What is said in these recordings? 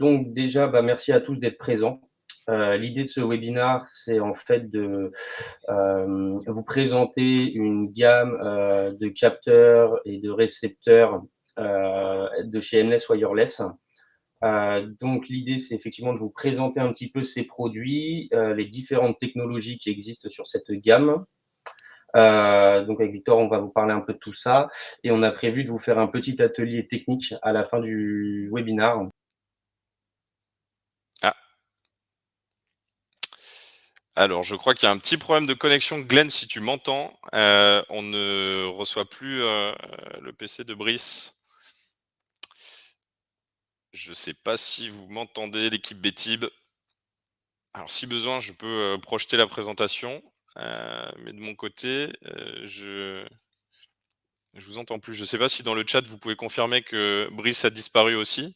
Donc déjà, merci à tous d'être présents. L'idée de ce webinaire, c'est en fait de vous présenter une gamme de capteurs et de récepteurs de chez Endless Wireless. Donc l'idée, c'est effectivement de vous présenter un petit peu ces produits, les différentes technologies qui existent sur cette gamme. Donc avec Victor, on va vous parler un peu de tout ça et on a prévu de vous faire un petit atelier technique à la fin du webinaire. Ah. Alors, je crois qu'il y a un petit problème de connexion. Glenn, si tu m'entends, on ne reçoit plus le PC de Brice. Je ne sais pas si vous m'entendez, l'équipe Betib. Alors, si besoin, je peux projeter la présentation, mais de mon côté, je vous entends plus. Je ne sais pas si dans le chat, vous pouvez confirmer que Brice a disparu aussi.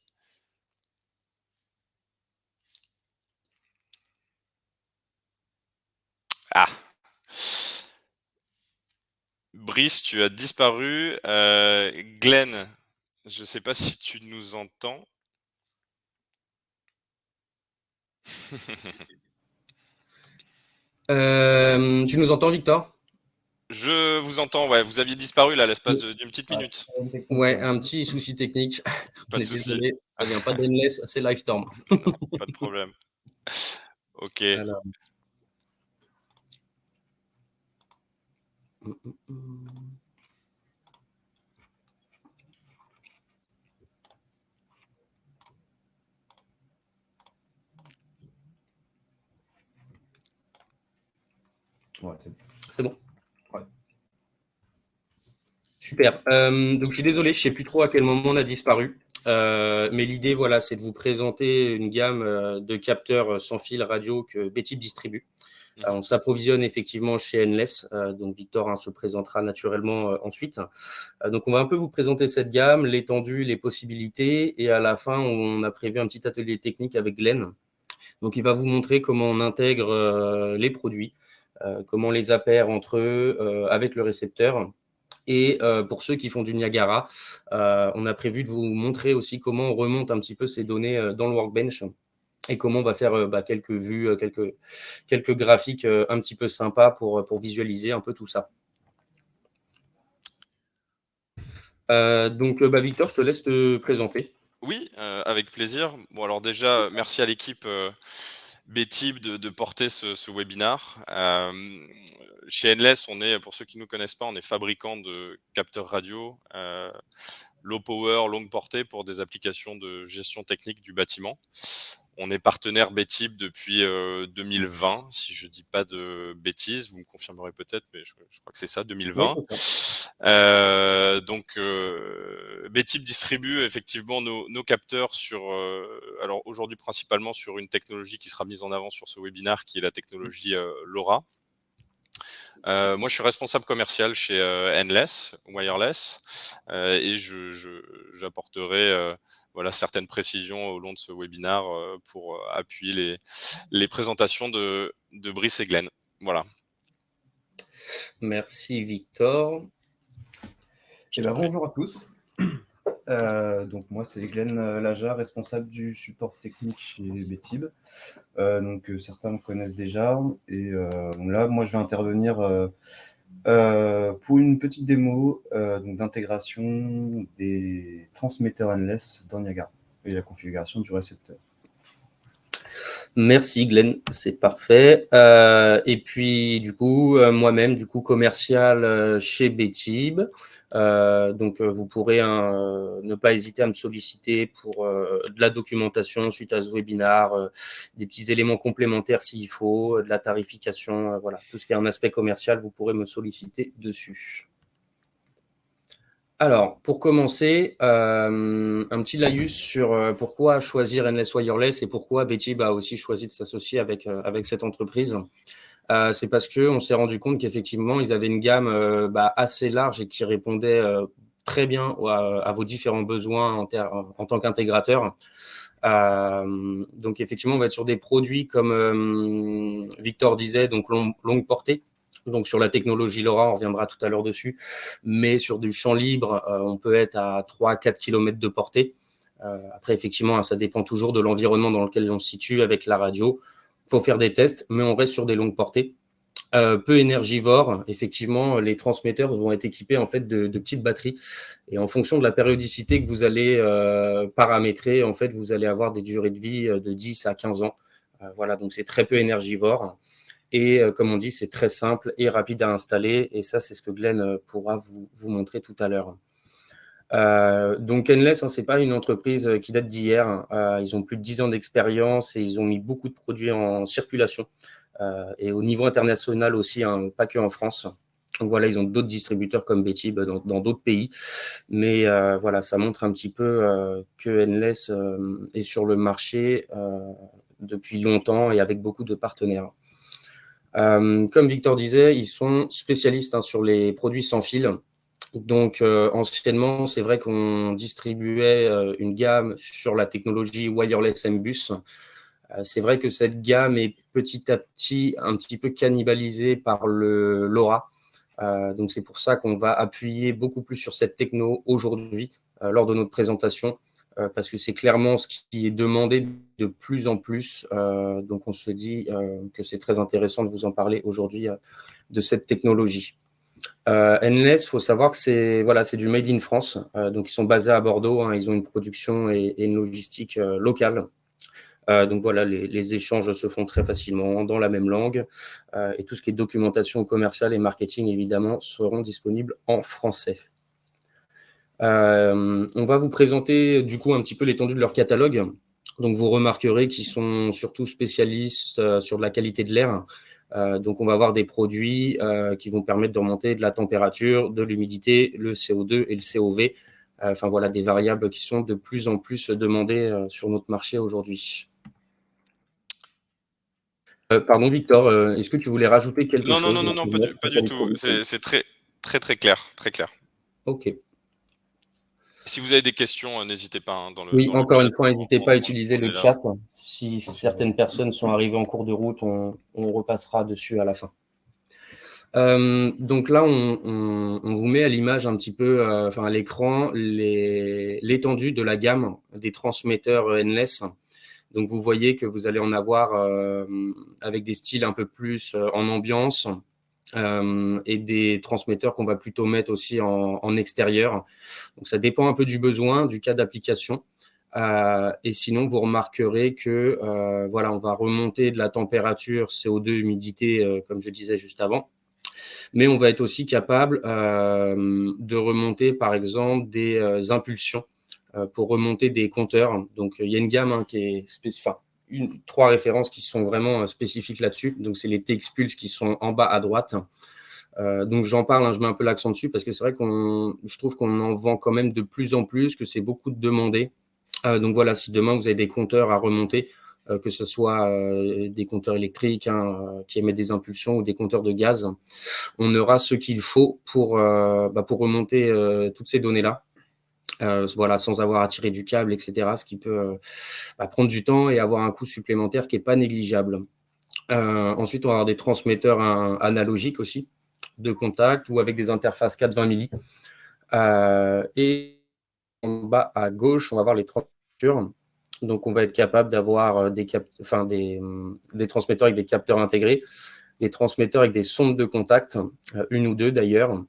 Ah. Brice, tu as disparu. Glenn, je ne sais pas si tu nous entends. Tu nous entends, Victor? Je vous entends, ouais. Vous aviez disparu là, à l'espace d'une petite minute. Ouais, un petit souci technique. Pas de souci. Désolé, ça vient pas d'Endless, c'est Livestorm. Pas de problème. Ok. Alors. Ouais, c'est bon. Ouais. Super. Donc je suis désolé, je sais plus trop à quel moment on a disparu. Mais l'idée, voilà, c'est de vous présenter une gamme de capteurs sans fil radio que Betib distribue. On s'approvisionne effectivement chez Endless, donc Victor se présentera naturellement ensuite. Donc on va un peu vous présenter cette gamme, l'étendue, les possibilités, et à la fin on a prévu un petit atelier technique avec Glenn. Donc il va vous montrer comment on intègre les produits, comment on les appaire entre eux avec le récepteur. Et pour ceux qui font du Niagara, on a prévu de vous montrer aussi comment on remonte un petit peu ces données dans le Workbench et comment on va faire quelques vues, quelques graphiques un petit peu sympas pour visualiser un peu tout ça. Donc, Victor, je te laisse te présenter. Oui, avec plaisir. Bon, alors déjà, merci à l'équipe Betib de porter ce webinar. Chez Endless, on est, pour ceux qui ne nous connaissent pas, on est fabricant de capteurs radio, low power, longue portée pour des applications de gestion technique du bâtiment. On est partenaire Betib depuis 2020, si je ne dis pas de bêtises, vous me confirmerez peut-être, mais je crois que c'est ça, 2020. Oui, c'est ça. Donc, Betib distribue effectivement nos capteurs sur, alors aujourd'hui principalement sur une technologie qui sera mise en avant sur ce webinaire, qui est la technologie LoRa. Moi, je suis responsable commercial chez Endless Wireless et j'apporterai voilà, certaines précisions au long de ce webinaire pour appuyer les présentations de Brice et Glenn. Voilà. Merci Victor. Bonjour à tous. Donc moi c'est Glenn Laja, responsable du support technique chez Betib. Donc certains me connaissent déjà et là moi je vais intervenir pour une petite démo d'intégration des transmetteurs Endless dans Niagara et la configuration du récepteur. Merci Glenn, c'est parfait. Et puis du coup, moi-même, commercial chez Betib. Donc vous pourrez ne pas hésiter à me solliciter pour de la documentation suite à ce webinaire, des petits éléments complémentaires s'il faut, de la tarification, voilà, tout ce qui est un aspect commercial, vous pourrez me solliciter dessus. Alors, pour commencer, un petit laïus sur pourquoi choisir Endless Wireless et pourquoi Betib a aussi choisi de s'associer avec cette entreprise. C'est parce qu'on s'est rendu compte qu'effectivement, ils avaient une gamme assez large et qui répondait très bien à vos différents besoins en tant qu'intégrateur. Donc, effectivement, on va être sur des produits comme Victor disait, donc longue portée. Donc, sur la technologie LoRa, on reviendra tout à l'heure dessus. Mais sur du champ libre, on peut être à 3-4 km de portée. Après, effectivement, ça dépend toujours de l'environnement dans lequel on se situe avec la radio. Il faut faire des tests, mais on reste sur des longues portées. Peu énergivores, effectivement, les transmetteurs vont être équipés en fait de petites batteries. Et en fonction de la périodicité que vous allez paramétrer, en fait, vous allez avoir des durées de vie de 10 à 15 ans. Voilà, donc c'est très peu énergivore. Et comme on dit, c'est très simple et rapide à installer. Et ça, c'est ce que Glenn pourra vous montrer tout à l'heure. Donc Endless, c'est pas une entreprise qui date d'hier. Ils ont plus de 10 ans d'expérience et ils ont mis beaucoup de produits en circulation. Et au niveau international aussi, pas que en France. Donc voilà, ils ont d'autres distributeurs comme Betib dans d'autres pays. Mais voilà, ça montre un petit peu que Endless est sur le marché depuis longtemps et avec beaucoup de partenaires. Comme Victor disait, ils sont spécialistes sur les produits sans fil. Donc, anciennement, c'est vrai qu'on distribuait une gamme sur la technologie wireless M-Bus. C'est vrai que cette gamme est petit à petit un petit peu cannibalisée par le LoRa. Donc, c'est pour ça qu'on va appuyer beaucoup plus sur cette techno aujourd'hui lors de notre présentation, parce que c'est clairement ce qui est demandé de plus en plus. Donc, on se dit que c'est très intéressant de vous en parler aujourd'hui de cette technologie. Endless, il faut savoir que c'est du made in France. Donc, ils sont basés à Bordeaux. Ils ont une production et une logistique locale. Donc voilà, les échanges se font très facilement dans la même langue et tout ce qui est documentation commerciale et marketing, évidemment, seront disponibles en français. On va vous présenter du coup un petit peu l'étendue de leur catalogue. Donc vous remarquerez qu'ils sont surtout spécialistes sur de la qualité de l'air. Donc on va avoir des produits qui vont permettre de remonter de la température, de l'humidité, le CO2 et le COV. Enfin voilà, des variables qui sont de plus en plus demandées sur notre marché aujourd'hui. Pardon Victor, est-ce que tu voulais rajouter quelque chose? Non, pas du tout. C'est très clair, très clair. Ok. Si vous avez des questions, n'hésitez pas dans le Oui, dans le encore chat. une fois, n'hésitez pas à utiliser le là. chat. Si certaines personnes sont arrivées en cours de route, on repassera dessus à la fin. Donc là, on vous met à l'image un petit peu, à l'écran, l'étendue de la gamme des transmetteurs Endless. Donc vous voyez que vous allez en avoir avec des styles un peu plus en ambiance et des transmetteurs qu'on va plutôt mettre aussi en extérieur. Donc ça dépend un peu du besoin, du cas d'application. Et sinon, vous remarquerez que voilà, on va remonter de la température, CO2, humidité, comme je disais juste avant. Mais on va être aussi capable de remonter, par exemple, des impulsions pour remonter des compteurs. Donc, il y a une gamme qui est spécifique. Trois références qui sont vraiment spécifiques là-dessus. Donc, c'est les TX Pulse qui sont en bas à droite. Donc, j'en parle, je mets un peu l'accent dessus parce que c'est vrai je trouve qu'on en vend quand même de plus en plus, que c'est beaucoup demandé. Donc, voilà, si demain vous avez des compteurs à remonter, que ce soit des compteurs électriques qui émettent des impulsions ou des compteurs de gaz, on aura ce qu'il faut pour remonter toutes ces données-là. Voilà, sans avoir à tirer du câble, etc., ce qui peut prendre du temps et avoir un coût supplémentaire qui n'est pas négligeable. Ensuite, on va avoir des transmetteurs analogiques aussi, de contact ou avec des interfaces 420 milli. Et en bas à gauche, on va avoir les transmetteurs. Donc, on va être capable d'avoir des transmetteurs avec des capteurs intégrés, des transmetteurs avec des sondes de contact, une ou deux d'ailleurs,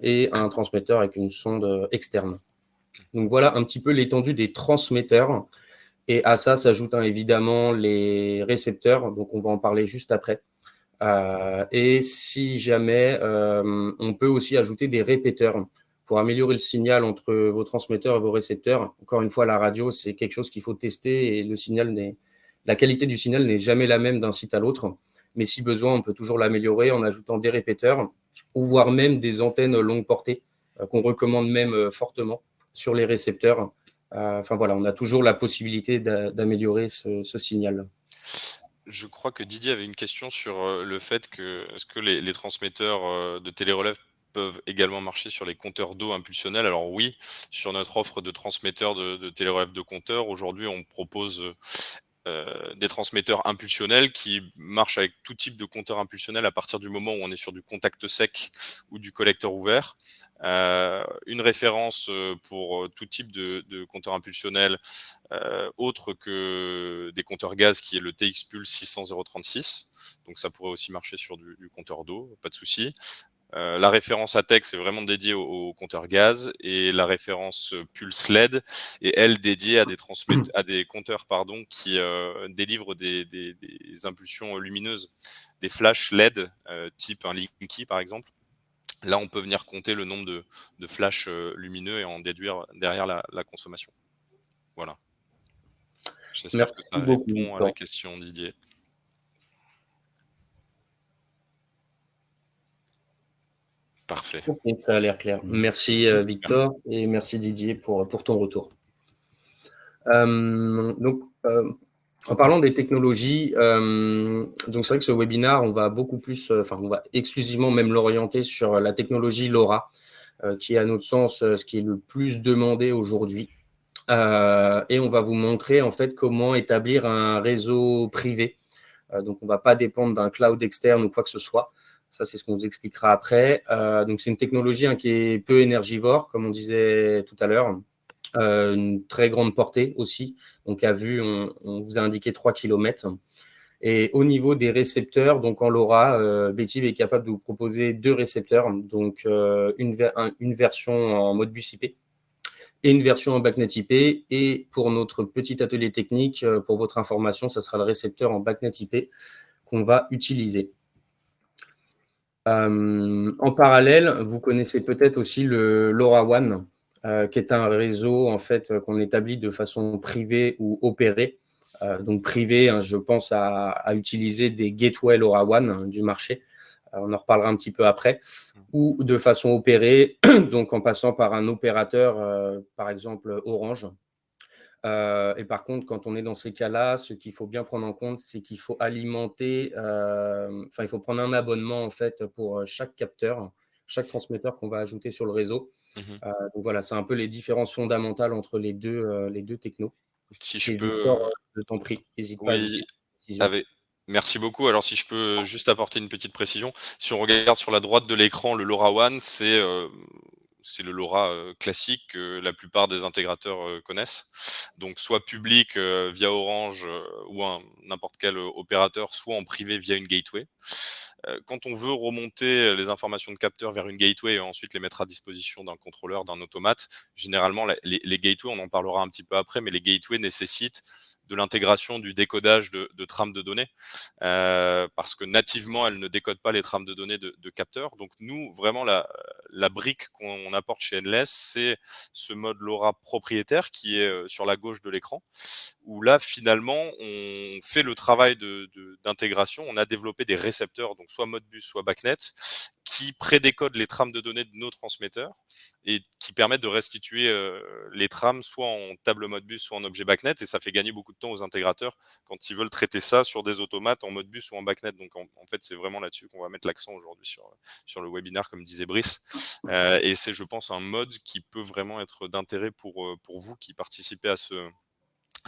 et un transmetteur avec une sonde externe. Donc voilà un petit peu l'étendue des transmetteurs. Et à ça s'ajoutent évidemment les récepteurs, donc on va en parler juste après. Et si jamais, on peut aussi ajouter des répéteurs pour améliorer le signal entre vos transmetteurs et vos récepteurs. Encore une fois, la radio, c'est quelque chose qu'il faut tester et la qualité du signal n'est jamais la même d'un site à l'autre. Mais si besoin, on peut toujours l'améliorer en ajoutant des répéteurs ou voire même des antennes longue portée qu'on recommande même fortement sur les récepteurs. Voilà, on a toujours la possibilité d'améliorer ce signal. Je crois que Didier avait une question sur le fait que est-ce que les transmetteurs de télérelève peuvent également marcher sur les compteurs d'eau impulsionnels? Alors oui, sur notre offre de transmetteurs de télérelève de compteurs, aujourd'hui on propose des transmetteurs impulsionnels qui marchent avec tout type de compteur impulsionnel à partir du moment où on est sur du contact sec ou du collecteur ouvert. Une référence pour tout type de compteur impulsionnel autre que des compteurs gaz qui est le TX Pulse 600-036. Donc ça pourrait aussi marcher sur du compteur d'eau, pas de souci. La référence ATEC, c'est vraiment dédié au compteur gaz, et la référence Pulse LED est, elle, dédiée à des compteurs qui délivrent des impulsions lumineuses, des flashs LED, type un Linky par exemple. Là, on peut venir compter le nombre de flashs lumineux et en déduire derrière la consommation. Voilà. J'espère que ça répond à la question, Didier. Parfait. Okay, ça a l'air clair. Merci Victor et merci Didier pour ton retour. Donc, en parlant des technologies, donc c'est vrai que ce webinaire, on va beaucoup plus, on va exclusivement même l'orienter sur la technologie LoRa, qui est à notre sens ce qui est le plus demandé aujourd'hui. Et on va vous montrer en fait comment établir un réseau privé. Donc, on ne va pas dépendre d'un cloud externe ou quoi que ce soit. Ça, c'est ce qu'on vous expliquera après. Donc, c'est une technologie qui est peu énergivore, comme on disait tout à l'heure. Une très grande portée aussi. Donc, à vue, on vous a indiqué 3 km. Et au niveau des récepteurs, donc en LoRa, Betib est capable de vous proposer 2 récepteurs. Donc, une version en Modbus IP et une version en BACnet IP. Et pour notre petit atelier technique, pour votre information, ça sera le récepteur en BACnet IP qu'on va utiliser. En parallèle, vous connaissez peut-être aussi le LoRaWAN, qui est un réseau en fait qu'on établit de façon privée ou opérée. Donc privé, je pense à utiliser des gateways LoRaWAN du marché. On en reparlera un petit peu après. Ou de façon opérée, donc en passant par un opérateur, par exemple Orange. Et par contre, quand on est dans ces cas-là, ce qu'il faut bien prendre en compte, c'est qu'il faut alimenter, il faut prendre un abonnement en fait pour chaque capteur, chaque transmetteur qu'on va ajouter sur le réseau. Donc voilà, c'est un peu les différences fondamentales entre les deux technos. Si je peux, Victor, je t'en prie, n'hésite pas. oui, merci beaucoup. Alors, si je peux juste apporter une petite précision, si on regarde sur la droite de l'écran, le LoRaWAN, c'est le LoRa classique que la plupart des intégrateurs connaissent. Donc, soit public via Orange ou n'importe quel opérateur, soit en privé via une gateway. Quand on veut remonter les informations de capteurs vers une gateway et ensuite les mettre à disposition d'un contrôleur, d'un automate, généralement, les gateways, on en parlera un petit peu après, mais les gateways nécessitent de l'intégration du décodage de trames de données, parce que nativement, elles ne décodent pas les trames de données de capteurs. Donc nous, vraiment, la brique qu'on apporte chez Endless, c'est ce mode LoRa propriétaire qui est sur la gauche de l'écran, où là, finalement, on fait le travail d'intégration. On a développé des récepteurs, donc soit Modbus, soit BACnet, qui prédécodent les trames de données de nos transmetteurs et qui permettent de restituer les trames soit en table Modbus, soit en objet BACnet, et ça fait gagner beaucoup de temps aux intégrateurs quand ils veulent traiter ça sur des automates en Modbus ou en BACnet. Donc en fait, c'est vraiment là-dessus qu'on va mettre l'accent aujourd'hui sur le webinaire, comme disait Brice. Et c'est, je pense, un mode qui peut vraiment être d'intérêt pour vous qui participez à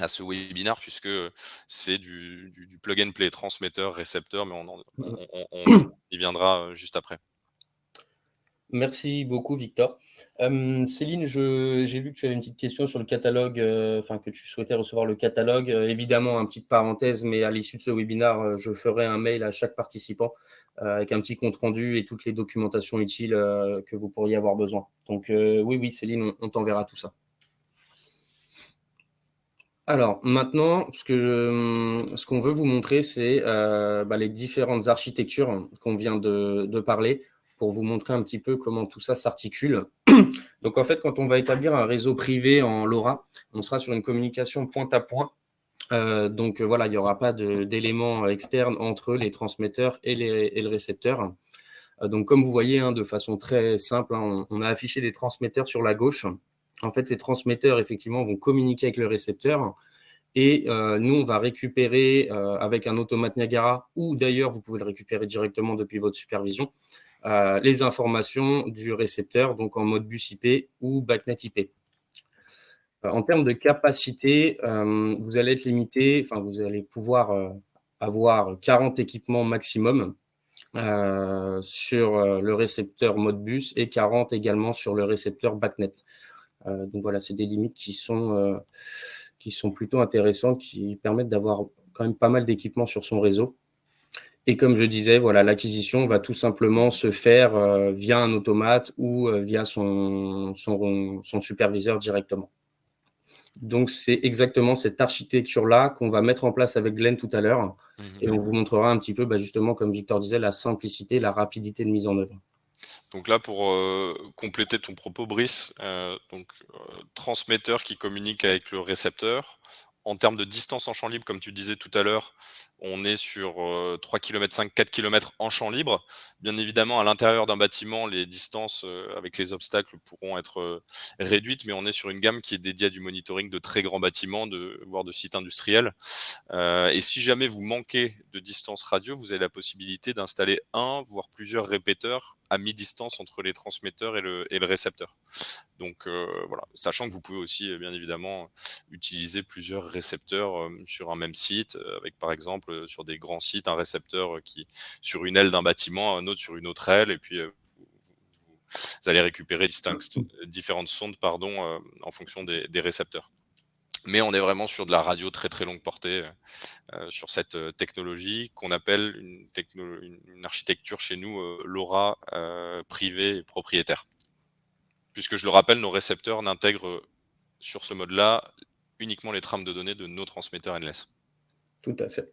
ce webinaire, puisque c'est du plug and play, transmetteur, récepteur, mais on y viendra juste après. Merci beaucoup, Victor. Céline, j'ai vu que tu avais une petite question sur le catalogue, que tu souhaitais recevoir le catalogue. Évidemment, une petite parenthèse, mais à l'issue de ce webinaire, je ferai un mail à chaque participant avec un petit compte-rendu et toutes les documentations utiles que vous pourriez avoir besoin. Donc oui, Céline, on t'enverra tout ça. Alors, maintenant, ce qu'on veut vous montrer, c'est les différentes architectures qu'on vient de parler, pour vous montrer un petit peu comment tout ça s'articule. Donc, en fait, quand on va établir un réseau privé en LoRa, on sera sur une communication point à point. Donc, voilà, il n'y aura pas d'éléments externes entre les transmetteurs et le récepteur. Donc, comme vous voyez, de façon très simple, on a affiché des transmetteurs sur la gauche. En fait, ces transmetteurs, effectivement, vont communiquer avec le récepteur. Et nous, on va récupérer avec un automate Niagara, ou d'ailleurs, vous pouvez le récupérer directement depuis votre supervision, les informations du récepteur, donc en Modbus IP ou BACnet IP. En termes de capacité, vous allez être limité, enfin, vous allez pouvoir avoir 40 équipements maximum sur le récepteur Modbus et 40 également sur le récepteur BACnet. Donc voilà, c'est des limites qui sont plutôt intéressantes, qui permettent d'avoir quand même pas mal d'équipements sur son réseau. Et comme je disais, voilà, l'acquisition va tout simplement se faire via un automate ou via son superviseur directement. Donc, c'est exactement cette architecture-là qu'on va mettre en place avec Glenn tout à l'heure. Et on vous montrera un petit peu, justement, comme Victor disait, la simplicité, la rapidité de mise en œuvre. Donc là, pour compléter ton propos, Brice, transmetteur qui communique avec le récepteur. En termes de distance en champ libre, comme tu disais tout à l'heure, on est sur 3 km 5, 4 km en champ libre. Bien évidemment, à l'intérieur d'un bâtiment, les distances avec les obstacles pourront être réduites, mais on est sur une gamme qui est dédiée à du monitoring de très grands bâtiments, voire de sites industriels. Et si jamais vous manquez de distance radio, vous avez la possibilité d'installer un, voire plusieurs répéteurs à mi-distance entre les transmetteurs et le récepteur. Donc voilà, sachant que vous pouvez aussi bien évidemment utiliser plusieurs récepteurs sur un même site, avec par exemple sur des grands sites, un récepteur qui sur une aile d'un bâtiment, un autre sur une autre aile, et puis vous allez récupérer différentes sondes en fonction des récepteurs. Mais on est vraiment sur de la radio très très longue portée sur cette technologie qu'on appelle une architecture chez nous LoRa privée et propriétaire. Puisque je le rappelle, nos récepteurs n'intègrent sur ce mode-là uniquement les trames de données de nos transmetteurs endless. Tout à fait.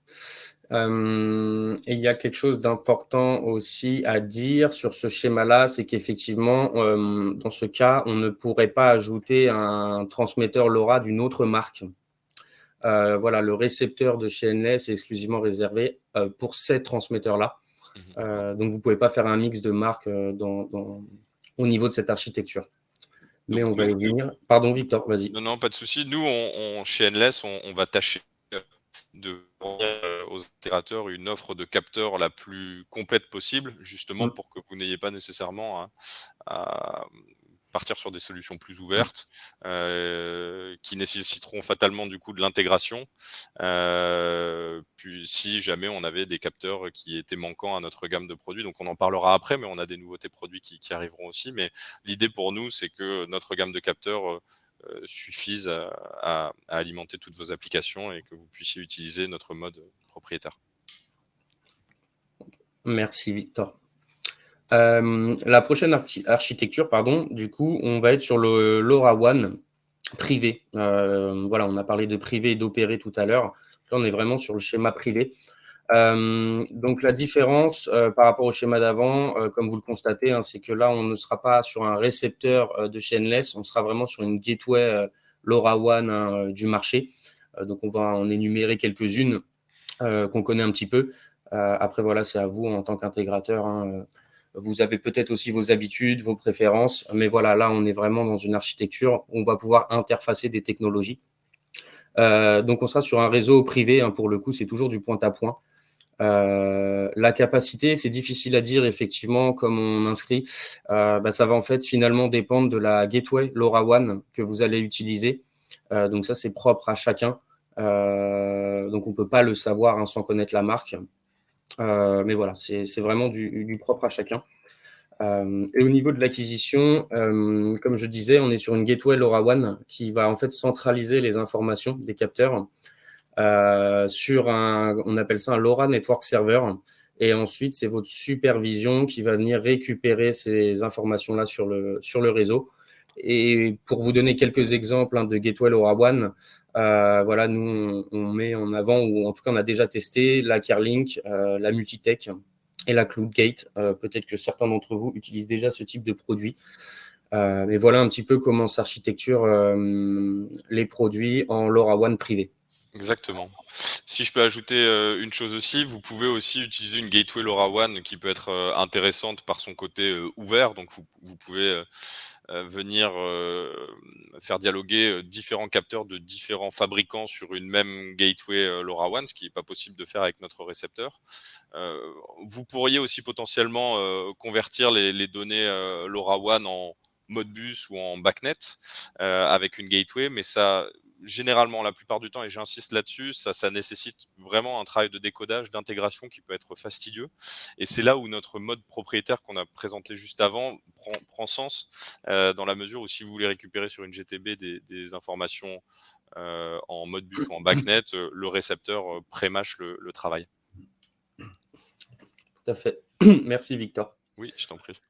Et il y a quelque chose d'important aussi à dire sur ce schéma-là, c'est qu'effectivement, dans ce cas, on ne pourrait pas ajouter un transmetteur LoRa d'une autre marque. Voilà, le récepteur de chez Endless est exclusivement réservé pour ces transmetteurs-là. Donc, vous ne pouvez pas faire un mix de marques au niveau de cette architecture. Mais on va y venir. Pardon, Victor, vas-y. Non, pas de souci. Nous, chez Endless, on va tâcher de fournir aux intégrateurs une offre de capteurs la plus complète possible, justement pour que vous n'ayez pas nécessairement à partir sur des solutions plus ouvertes, qui nécessiteront fatalement du coup de l'intégration. Puis si jamais on avait des capteurs qui étaient manquants à notre gamme de produits, donc on en parlera après, mais on a des nouveautés produits qui arriveront aussi. Mais l'idée pour nous, c'est que notre gamme de capteurs suffisent à alimenter toutes vos applications et que vous puissiez utiliser notre mode propriétaire. Merci Victor. La prochaine architecture, du coup, on va être sur le LoRaWAN privé. Voilà, on a parlé de privé et d'opéré tout à l'heure. Là, on est vraiment sur le schéma privé. Donc la différence par rapport au schéma d'avant, comme vous le constatez, c'est que là on ne sera pas sur un récepteur de chez Endless, on sera vraiment sur une gateway LoRaWAN du marché. Donc on va en énumérer quelques-unes qu'on connaît un petit peu. Après voilà, c'est à vous en tant qu'intégrateur. Vous avez peut-être aussi vos habitudes, vos préférences, mais voilà, là on est vraiment dans une architecture où on va pouvoir interfacer des technologies. Donc on sera sur un réseau privé, pour le coup c'est toujours du point à point. La capacité, c'est difficile à dire effectivement comme on inscrit. Ça va en fait finalement dépendre de la gateway LoRaWAN que vous allez utiliser. Donc ça, c'est propre à chacun. Donc on peut pas le savoir sans connaître la marque. Mais voilà, c'est vraiment du propre à chacun. Et au niveau de l'acquisition, comme je disais, on est sur une gateway LoRaWAN qui va en fait centraliser les informations des capteurs. Sur on appelle ça un LoRa Network Server. Et ensuite, c'est votre supervision qui va venir récupérer ces informations-là sur le réseau. Et pour vous donner quelques exemples de Gateway LoRaWAN, voilà, nous, on met en avant, ou en tout cas, on a déjà testé la Carlink, la Multitech et la CloudGate. Peut-être que certains d'entre vous utilisent déjà ce type de produit. Mais voilà un petit peu comment s'architecture les produits en LoRaWAN privé. Exactement. Si je peux ajouter une chose aussi, vous pouvez aussi utiliser une gateway LoRaWAN qui peut être intéressante par son côté ouvert. Donc vous pouvez venir faire dialoguer différents capteurs de différents fabricants sur une même gateway LoRaWAN, ce qui n'est pas possible de faire avec notre récepteur. Vous pourriez aussi potentiellement convertir les données LoRaWAN Modbus ou en BACnet avec une gateway, mais ça, généralement, la plupart du temps, et j'insiste là-dessus, ça nécessite vraiment un travail de décodage, d'intégration qui peut être fastidieux. Et c'est là où notre mode propriétaire qu'on a présenté juste avant prend sens, dans la mesure où si vous voulez récupérer sur une GTB des informations en Modbus ou en BACnet, le récepteur pré-mâche le travail. Tout à fait. Merci Victor. Oui, je t'en prie.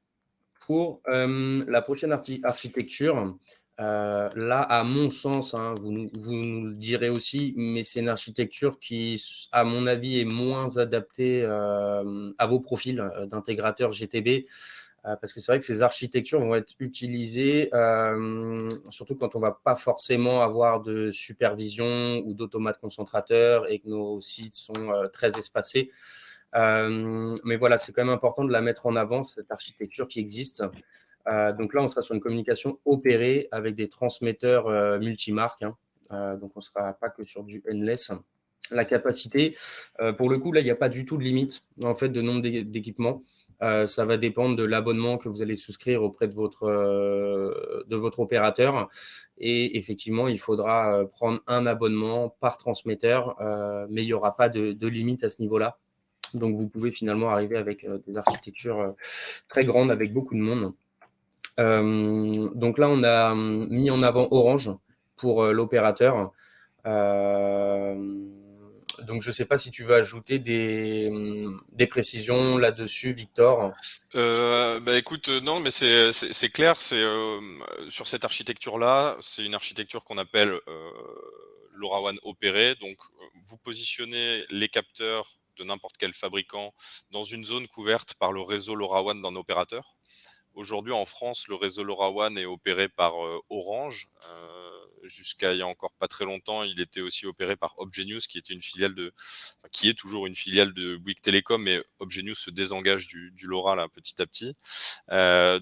Pour la prochaine architecture, là, à mon sens, hein, vous nous le direz aussi, mais c'est une architecture qui, à mon avis, est moins adaptée à vos profils d'intégrateurs GTB. Parce que c'est vrai que ces architectures vont être utilisées, surtout quand on ne va pas forcément avoir de supervision ou d'automates concentrateurs et que nos sites sont très espacés. Mais voilà, c'est quand même important de la mettre en avant, cette architecture qui existe. Donc là, on sera sur une communication opérée avec des transmetteurs multimarques. Donc on ne sera pas que sur du endless. La capacité, pour le coup, là, il n'y a pas du tout de limite en fait, de nombre d'équipements. Ça va dépendre de l'abonnement que vous allez souscrire auprès de votre opérateur. Et effectivement, il faudra prendre un abonnement par transmetteur, mais il n'y aura pas de limite à ce niveau-là. Donc, vous pouvez finalement arriver avec des architectures très grandes avec beaucoup de monde. Donc là, on a mis en avant Orange pour l'opérateur. Donc, je ne sais pas si tu veux ajouter des précisions là-dessus, Victor. Écoute, non, mais c'est clair. Sur cette architecture-là, c'est une architecture qu'on appelle LoRaWAN opéré. Donc, vous positionnez les capteurs de n'importe quel fabricant dans une zone couverte par le réseau LoRaWAN d'un opérateur. Aujourd'hui, en France, le réseau LoRaWAN est opéré par Orange. Jusqu'à il y a encore pas très longtemps, il était aussi opéré par Obgenius, qui est toujours une filiale de Bouygues Telecom, mais Obgenius se désengage du LoRa là, petit à petit.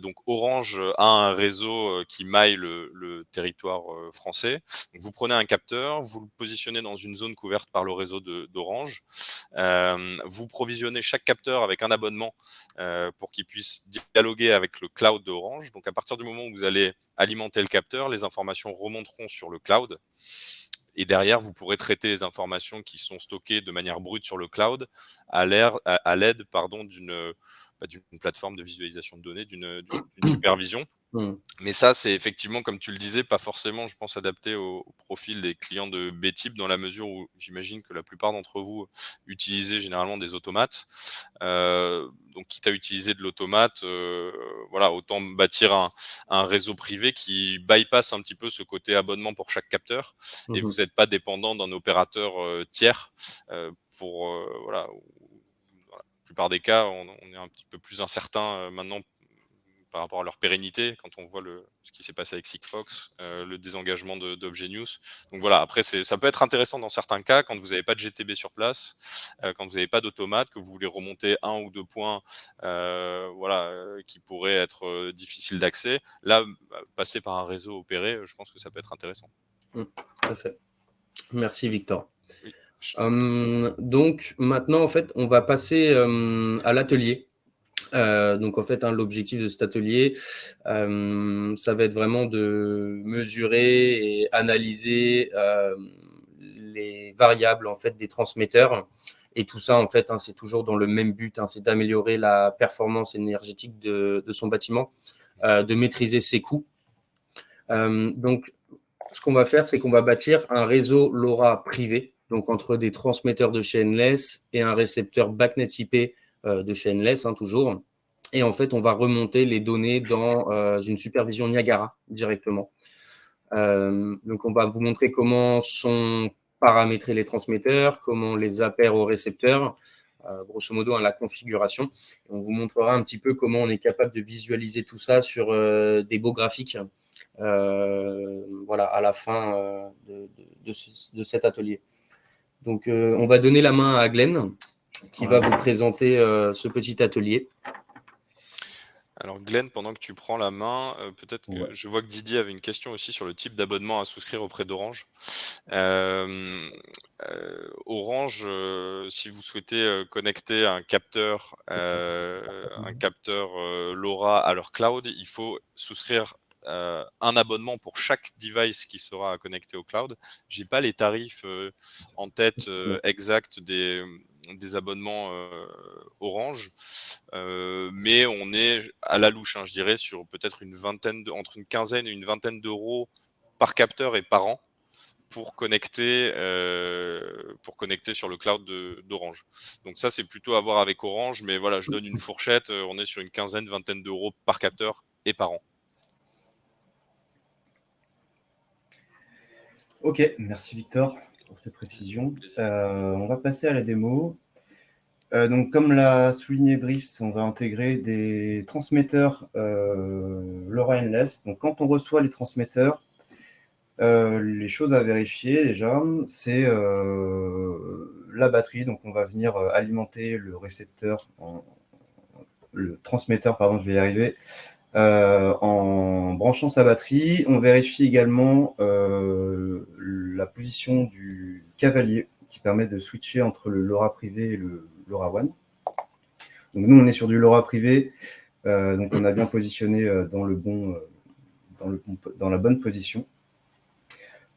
Donc Orange a un réseau qui maille le territoire français. Donc vous prenez un capteur, vous le positionnez dans une zone couverte par le réseau d'Orange. Vous provisionnez chaque capteur avec un abonnement pour qu'il puisse dialoguer avec le cloud d'Orange. Donc à partir du moment où vous allez alimenter le capteur, les informations remonteront sur le cloud. Et derrière, vous pourrez traiter les informations qui sont stockées de manière brute sur le cloud à l'aide d'une plateforme de visualisation de données, d'une supervision. Mais ça, c'est effectivement, comme tu le disais, pas forcément, je pense, adapté au profil des clients de B-Type, dans la mesure où j'imagine que la plupart d'entre vous utilisez généralement des automates. Donc, quitte à utiliser de l'automate, voilà, autant bâtir un réseau privé qui bypasse un petit peu ce côté abonnement pour chaque capteur, et vous n'êtes pas dépendant d'un opérateur tiers pour voilà. Dans la plupart des cas, on est un petit peu plus incertain maintenant par rapport à leur pérennité, quand on voit ce qui s'est passé avec Sigfox, le désengagement d'Obgenius. Donc voilà, après, ça peut être intéressant dans certains cas, quand vous n'avez pas de GTB sur place, quand vous n'avez pas d'automate, que vous voulez remonter 1 ou 2 points qui pourraient être difficiles d'accès. Là, passer par un réseau opéré, je pense que ça peut être intéressant. Tout à fait. Merci, Victor. Oui. Donc maintenant, en fait, on va passer à l'atelier. Donc en fait, l'objectif de cet atelier, ça va être vraiment de mesurer et analyser les variables en fait des transmetteurs. Et tout ça, en fait, c'est toujours dans le même but, c'est d'améliorer la performance énergétique de son bâtiment, de maîtriser ses coûts. Donc, ce qu'on va faire, c'est qu'on va bâtir un réseau LoRa privé, donc entre des transmetteurs de chez Endless et un récepteur BACnet IP de chez Endless, toujours. Et en fait, on va remonter les données dans une supervision Niagara directement. Donc, on va vous montrer comment sont paramétrés les transmetteurs, comment les appaire au récepteur, grosso modo, la configuration. Et on vous montrera un petit peu comment on est capable de visualiser tout ça sur des beaux graphiques à la fin de cet atelier. Donc, on va donner la main à Glenn, qui va vous présenter ce petit atelier. Alors Glenn, pendant que tu prends la main, peut-être que je vois que Didier avait une question aussi sur le type d'abonnement à souscrire auprès d'Orange. Orange, si vous souhaitez connecter un capteur LoRa à leur cloud, il faut souscrire un abonnement pour chaque device qui sera connecté au cloud. J'ai pas les tarifs en tête exacts des abonnements Orange, mais on est à la louche, hein, je dirais, sur peut-être entre une quinzaine et une vingtaine d'euros par capteur et par an pour connecter sur le cloud d'Orange. Donc ça, c'est plutôt à voir avec Orange, mais voilà, je donne une fourchette, on est sur une quinzaine, vingtaine d'euros par capteur et par an. Ok, merci Victor pour ces précisions. On va passer à la démo. Donc, comme l'a souligné Brice, on va intégrer des transmetteurs LoRa Endless. Donc, quand on reçoit les transmetteurs, les choses à vérifier déjà, c'est la batterie. Donc, on va venir alimenter le transmetteur, pardon, je vais y arriver, en branchant sa batterie. On vérifie également la position du cavalier qui permet de switcher entre le LoRa privé et le LoRaWAN. Donc nous, on est sur du LoRa privé, donc on a bien positionné dans la bonne position.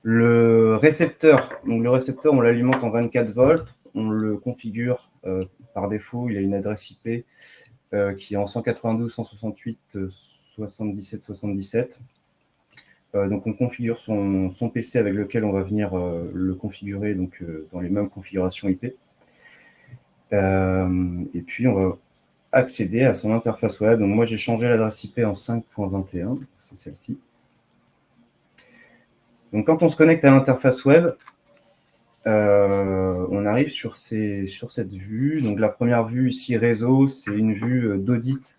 Le récepteur, on l'alimente en 24 volts, on le configure par défaut, il a une adresse IP qui est en 192.168.77.77. Donc on configure son PC avec lequel on va venir le configurer donc, dans les mêmes configurations IP. Et puis on va accéder à son interface web. Donc moi j'ai changé l'adresse IP en 5.21, c'est celle-ci. Donc quand on se connecte à l'interface web, on arrive sur cette vue. Donc la première vue ici réseau, c'est une vue d'audit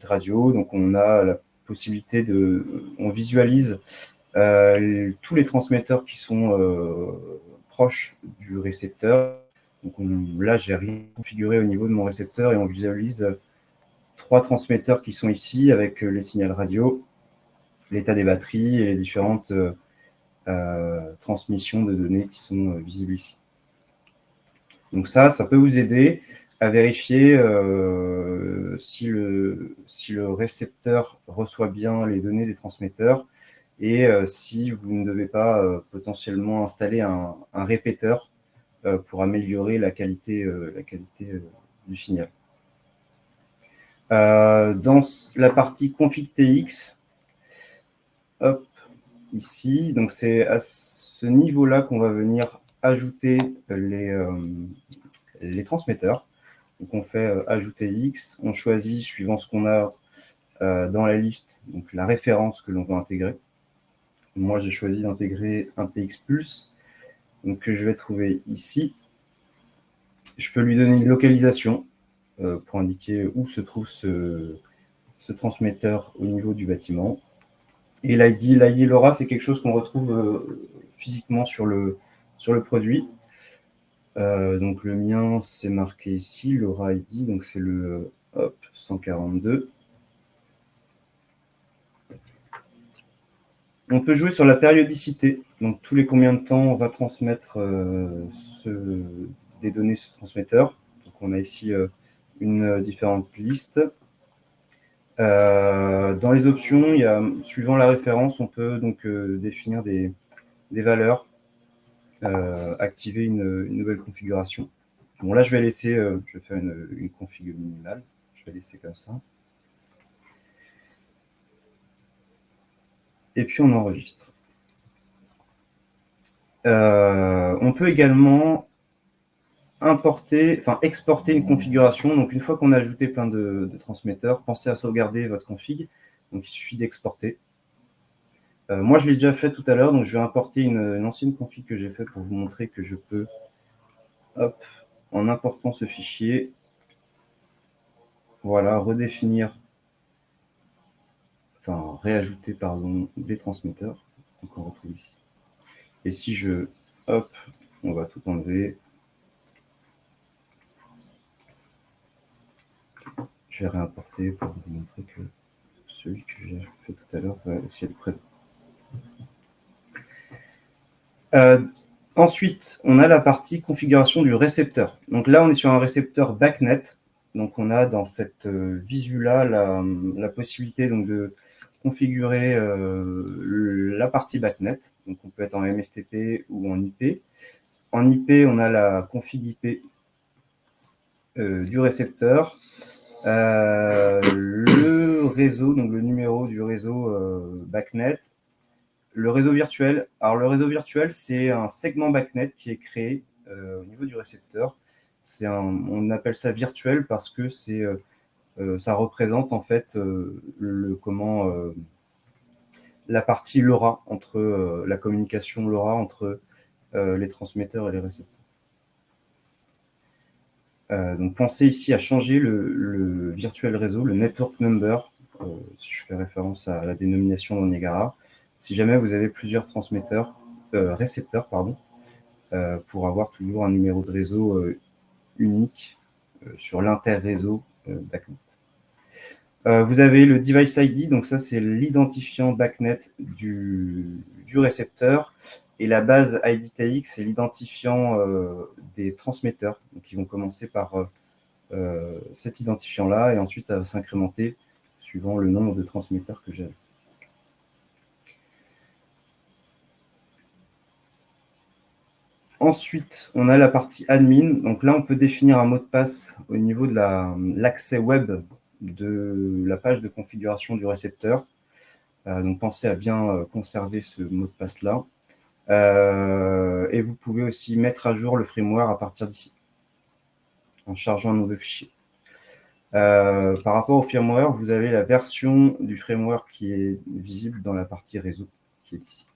radio. Donc on a la possibilité on visualise tous les transmetteurs qui sont proches du récepteur. Donc là, j'ai rien configuré au niveau de mon récepteur et on visualise 3 transmetteurs qui sont ici avec les signaux radio, l'état des batteries et les différentes transmissions de données qui sont visibles ici. Donc ça peut vous aider à vérifier si le récepteur reçoit bien les données des transmetteurs et si vous ne devez pas potentiellement installer un répéteur pour améliorer la qualité du signal. Dans la partie config TX, hop, ici, donc c'est à ce niveau-là qu'on va venir ajouter les transmetteurs. Donc on fait ajouter X, on choisit suivant ce qu'on a dans la liste, donc la référence que l'on veut intégrer. Moi j'ai choisi d'intégrer un TX+, donc que je vais trouver ici. Je peux lui donner une localisation pour indiquer où se trouve ce transmetteur au niveau du bâtiment. Et l'ID LoRa, c'est quelque chose qu'on retrouve physiquement sur le produit. Donc le mien, c'est marqué ici, LoRa ID, donc c'est le 142. On peut jouer sur la périodicité, donc tous les combien de temps on va transmettre des données sur ce transmetteur. Donc on a ici une différente liste. Dans les options, il y a, suivant la référence, on peut donc définir des valeurs, activer une nouvelle configuration. Bon, là, je vais laisser, je vais faire une config minimale. Je vais laisser comme ça. Et puis, on enregistre. On peut également exporter une configuration. Donc, une fois qu'on a ajouté plein de transmetteurs, pensez à sauvegarder votre config. Donc, il suffit d'exporter. Moi, je l'ai déjà fait tout à l'heure, donc je vais importer une ancienne config que j'ai fait pour vous montrer que je peux, hop, en important ce fichier, voilà, réajouter, pardon, des transmetteurs. Donc, on retrouve ici. Et si hop, on va tout enlever. Je vais réimporter pour vous montrer que celui que j'ai fait tout à l'heure va aussi être présent. Ensuite, on a la partie configuration du récepteur. Donc là, on est sur un récepteur BACnet. donc on a dans cette visu-là la possibilité donc, de configurer la partie BACnet. Donc on peut être en MSTP ou en IP. En IP, on a la config IP du récepteur, le réseau, donc le numéro du réseau BACnet, le réseau virtuel. Alors le réseau virtuel, c'est un segment BACnet qui est créé au niveau du récepteur. On appelle ça virtuel parce que ça représente en fait la partie LoRa, entre la communication LoRa entre les transmetteurs et les récepteurs. Donc pensez ici à changer le virtuel réseau, le network number, si je fais référence à la dénomination dans Niagara, si jamais vous avez plusieurs récepteurs, pour avoir toujours un numéro de réseau unique sur l'inter-réseau BACnet. Vous avez le device ID, donc ça c'est l'identifiant BACnet du récepteur, et la base IDTX, c'est l'identifiant des transmetteurs. Donc ils vont commencer par cet identifiant-là, et ensuite ça va s'incrémenter suivant le nombre de transmetteurs que j'ai. Ensuite, on a la partie admin. Donc là, on peut définir un mot de passe au niveau de l'accès web de la page de configuration du récepteur. Donc pensez à bien conserver ce mot de passe-là. Et vous pouvez aussi mettre à jour le firmware à partir d'ici, en chargeant un nouveau fichier. Par rapport au firmware, vous avez la version du framework qui est visible dans la partie réseau, qui est ici.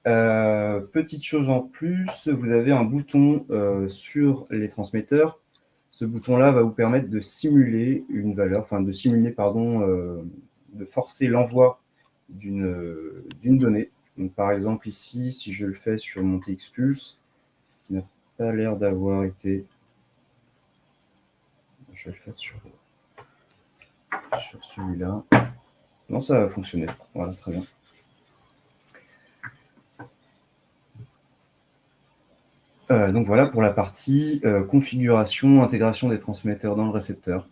Petite chose en plus, vous avez un bouton sur les transmetteurs. Ce bouton-là va vous permettre de simuler une valeur, de forcer l'envoi d'une donnée. Donc, par exemple, ici, si je le fais sur mon TX-Pulse, qui n'a pas l'air d'avoir été... Je vais le faire sur celui-là. Non, ça va fonctionner. Voilà, très bien. Donc voilà pour la partie configuration, intégration des transmetteurs dans le récepteur.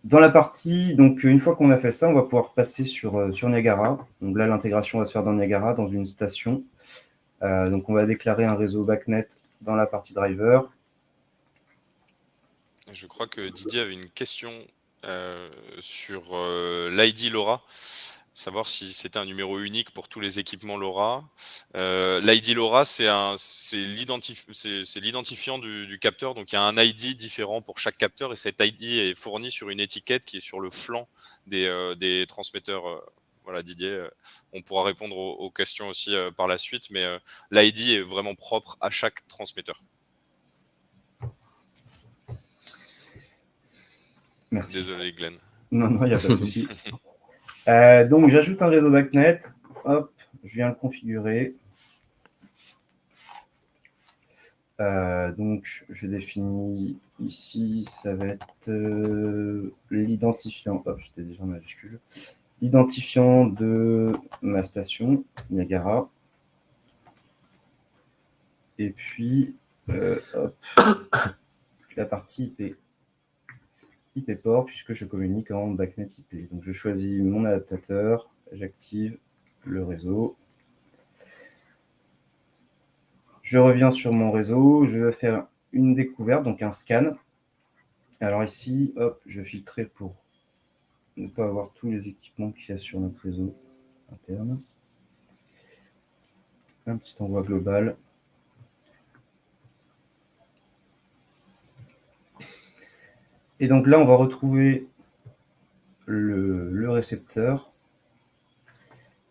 Dans la partie, donc une fois qu'on a fait ça, on va pouvoir passer sur Niagara. Donc là, l'intégration va se faire dans Niagara, dans une station. Donc on va déclarer un réseau BACnet dans la partie driver. Je crois que Didier avait une question sur l'ID LoRa, savoir si c'était un numéro unique pour tous les équipements LoRa. L'ID LoRa, c'est l'identifiant du capteur, donc il y a un ID différent pour chaque capteur, et cet ID est fourni sur une étiquette qui est sur le flanc des transmetteurs. Voilà, Didier, on pourra répondre aux questions aussi par la suite, mais l'ID est vraiment propre à chaque transmetteur. Merci. Désolé, Glenn. Non, il n'y a pas de souci. Donc, j'ajoute un réseau BACnet. Hop, je viens le configurer. Donc, je définis ici, ça va être l'identifiant. Hop, j'étais déjà en majuscule. L'identifiant de ma station, Niagara. Et puis, hop, la partie IP port, puisque je communique en BACnet IP. Donc, je choisis mon adaptateur, j'active le réseau. Je reviens sur mon réseau, je vais faire une découverte, donc un scan. Alors ici, hop, je filtrerai pour ne pas avoir tous les équipements qu'il y a sur notre réseau interne. Un petit envoi global. Et donc là, on va retrouver le récepteur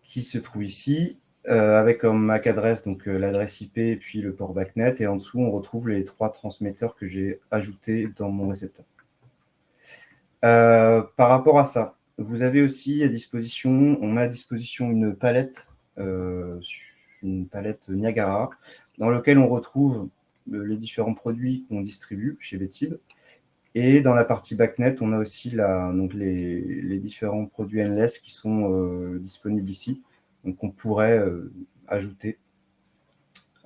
qui se trouve ici, avec comme MAC adresse, donc l'adresse IP et puis le port BACnet. Et en dessous, on retrouve les 3 transmetteurs que j'ai ajoutés dans mon récepteur. Par rapport à ça, vous avez aussi à disposition, on met à disposition une palette Niagara, dans laquelle on retrouve les différents produits qu'on distribue chez Betib. Et dans la partie BACnet, on a aussi donc les différents produits Endless qui sont disponibles ici, donc on pourrait ajouter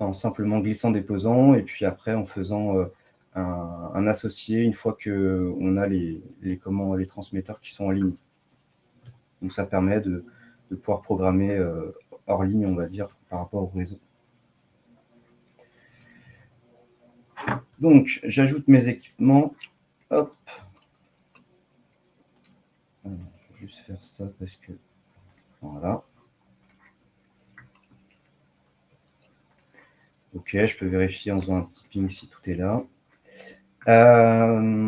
en simplement glissant-déposant, et puis après en faisant un associé une fois qu'on a les transmetteurs qui sont en ligne. Donc ça permet de pouvoir programmer hors ligne, on va dire, par rapport au réseau. Donc, j'ajoute mes équipements. Hop. Alors, je vais juste faire ça parce que... Voilà. Ok, je peux vérifier en faisant un petit ping si tout est là.